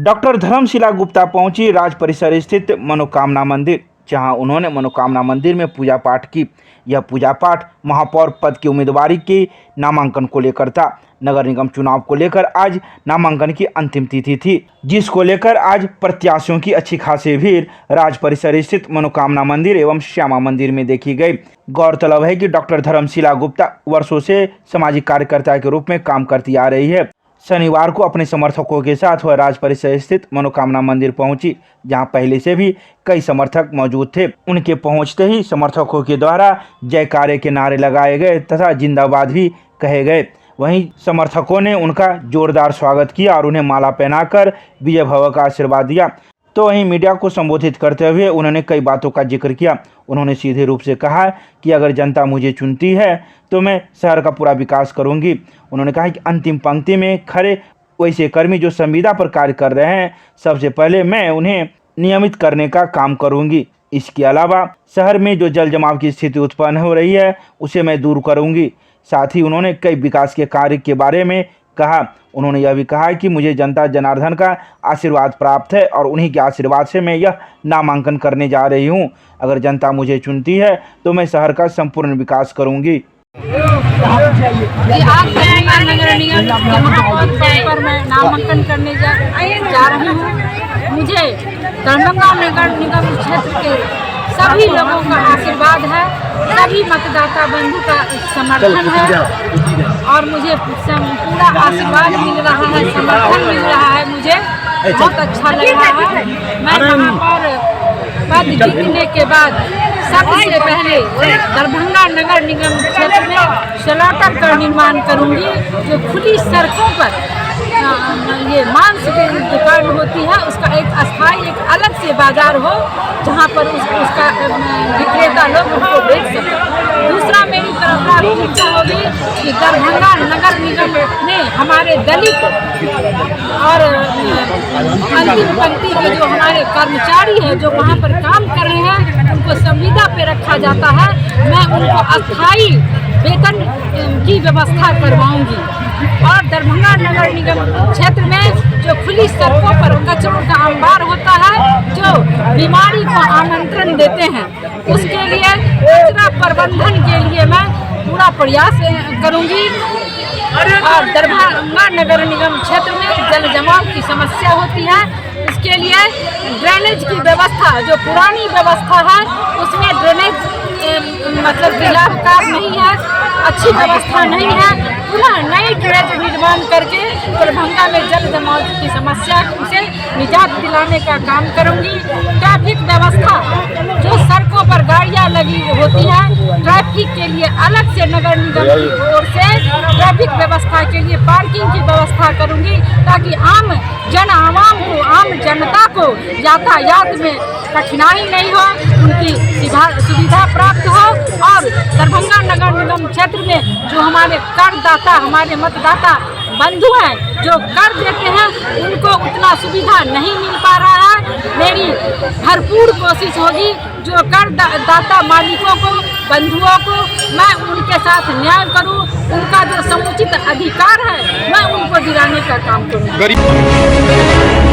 Doctor Dharamshila Gupta पहुंची राज परिसर स्थित मनोकामना मंदिर, जहां उन्होंने मनोकामना मंदिर में पूजा पाठ की। यह पूजा पाठ महापौर पद की उम्मीदवारी के नामांकन को लेकर था। नगर निगम चुनाव को लेकर आज नामांकन की अंतिम तिथि थी, जिसको लेकर आज प्रत्याशियों की अच्छी खासी भीड़ राज परिसर स्थित मनोकामना मंदिर एवं श्यामा मंदिर में देखी गई। गौरतलब है कि डॉक्टर धर्मशिला गुप्ता वर्षों से सामाजिक कार्यकर्ता के रूप में काम करती आ रही है। शनिवार को अपने समर्थकों के साथ वह राज परिसर स्थित मनोकामना मंदिर पहुंची, जहां पहले से भी कई समर्थक मौजूद थे। उनके पहुंचते ही समर्थकों के द्वारा जयकारे के नारे लगाए गए तथा जिंदाबाद भी कहे गए। वहीं समर्थकों ने उनका जोरदार स्वागत किया और उन्हें माला पहनाकर विजय भव का आशीर्वाद दिया। तो वहीं मीडिया को संबोधित करते हुए उन्होंने कई बातों का जिक्र किया। उन्होंने सीधे रूप से कहा कि अगर जनता मुझे चुनती है तो मैं शहर का पूरा विकास करूंगी। उन्होंने कहा कि अंतिम पंक्ति में खड़े वैसे कर्मी जो संविदा पर कार्य कर रहे हैं, सबसे पहले मैं उन्हें नियमित करने का काम करूंगी। इसके अलावा शहर में जो जल जमाव की स्थिति उत्पन्न हो रही है उसे मैं दूर करूंगी। साथ ही उन्होंने कई विकास के कार्य के बारे में कहा। उन्होंने यह भी कहा कि मुझे जनता जनार्दन का आशीर्वाद प्राप्त है और उन्हीं के आशीर्वाद से मैं यह नामांकन करने जा रही हूं। अगर जनता मुझे चुनती है तो मैं शहर का संपूर्ण विकास करूंगी। आज नगर निगम के महापौर पद पर मैं नामांकन करने जा रही हूँ। मुझे दरभंगा नगर निगम क्षेत्र के सभी लोगों का आशीर्वाद है, सभी मतदाता बंधु का समर्थन है और मुझे पूरा आशीर्वाद मिल रहा है, समर्थन मिल रहा है। मुझे बहुत अच्छा लग रहा है। मैं महापौर पद जीतने के बाद सबसे पहले दरभंगा नगर निगम क्षेत्र में स्लॉटर का निर्माण करूंगी, जो खुली सड़कों पर ये मांस की दुकान होती है उसका एक अस्थायी एक अलग से बाजार हो, जहां पर उसका विक्रेता लोग उनको बेच सकें। दूसरा मेरी तरफ प्राथमिकता होगी कि दरभंगा नगर निगम ने हमारे दलित और अंतिम पंक्ति के जो हमारे कर्मचारी हैं जो वहां पर काम कर रहे हैं उनको संविदा पे रखा जाता है, मैं उनको अस्थायी वेतन की व्यवस्था करवाऊंगी। और दरभंगा नगर निगम क्षेत्र में जो खुली सड़कों पर कचरों का अंबार होता है जो बीमारी को आमंत्रण देते हैं, उसके लिए कचरा प्रबंधन के लिए मैं पूरा प्रयास करूंगी। और दरभंगा नगर निगम क्षेत्र में जल जमाव की समस्या होती है, इसके लिए ड्रेनेज की व्यवस्था जो पुरानी व्यवस्था है उसमें ड्रेनेज मतलब लाभकारी नहीं है, अच्छी व्यवस्था नहीं है। पुनः नई ड्रेनेज निर्माण करके दरभंगा में जल जमाव की समस्या से निजात दिलाने का काम करूंगी। ट्रैफिक व्यवस्था जो सड़कों पर गाड़ियां लगी होती हैं, ट्रैफिक के लिए अलग से नगर निगम की ओर से ट्रैफिक व्यवस्था के लिए पार्किंग की व्यवस्था करूंगी, ताकि आम आवाम को आम जनता को यातायात में कठिनाई नहीं हो, उनकी सुविधा प्राप्त हो। और दरभंगा नगर निगम क्षेत्र में जो हमारे करदाता हमारे मतदाता बंधु हैं जो कर देते हैं उनको उतना सुविधा नहीं मिल पा रहा है। मेरी भरपूर कोशिश होगी जो करदाता मालिकों को बंधुओं को मैं उनके साथ न्याय करूं, उनका जो समुचित अधिकार है मैं उनको दिलाने का काम करूं।